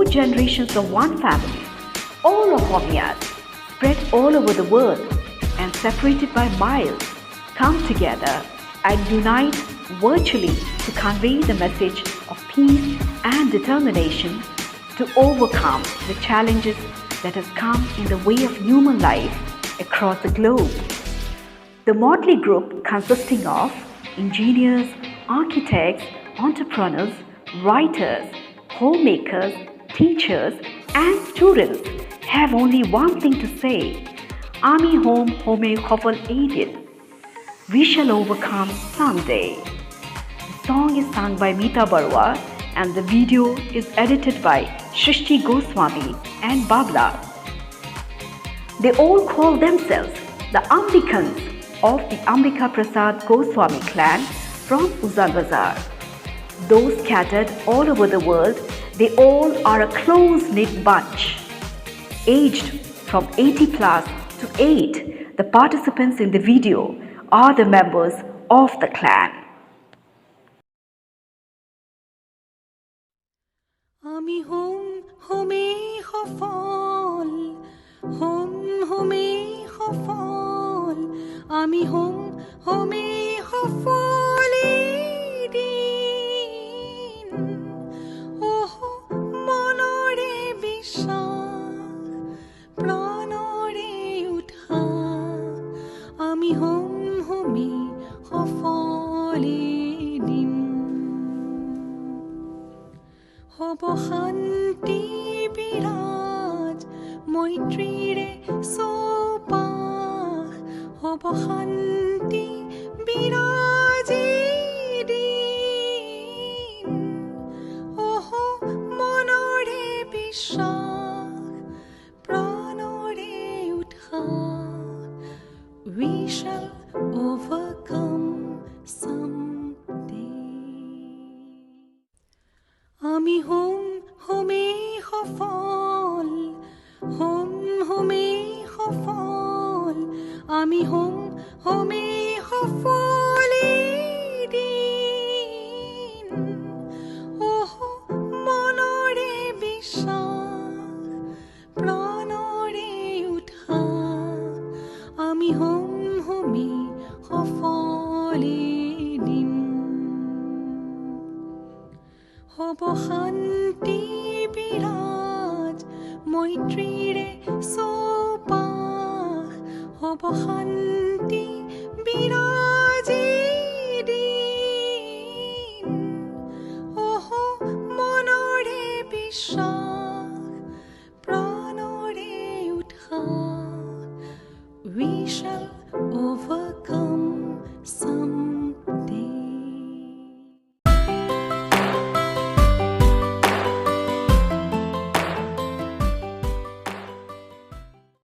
generations of one family, all are homias, spread all over the world and separated by miles, come together and unite virtually to convey the message of peace and determination to overcome the challenges that has come in the way of human life across the globe. The motley group consisting of engineers, architects, entrepreneurs, writers, homemakers, teachers and students have only one thing to say. Ami home home hovel aided. We shall overcome someday. The song is sung by Meeta Barua and the video is edited by Shrishti Goswami and Babla. They all call themselves the Ambikans of the Ambika Prasad Goswami clan from Uzal Bazar. Though scattered all over the world, they all are a close-knit bunch. Aged from 80 plus to 8, the participants in the video are the members of the clan. Ami home home hafal, home home hafal, Ami home home hafal din. Oh monore bishak, pranore utha, Ami home home hafal din. হব শান্তি বিৰাজ মৈত্ৰীৰে চৌপাশ হব শান্তি বিৰাজি দিন অহ মনৰে বিশ্বাস প্ৰাণৰে উৎসাহ we shall overcome someday. Ami home home hafal, home home hafal, Ami home home hafal din. Oh monore bishak, pranore utha, Ami home home hafal din. হব শান্তি বিৰাজ মৈত্ৰীৰে চৌপাশ হব শান্তি বিৰাজি দিন অহ মনৰে বিশ্বাস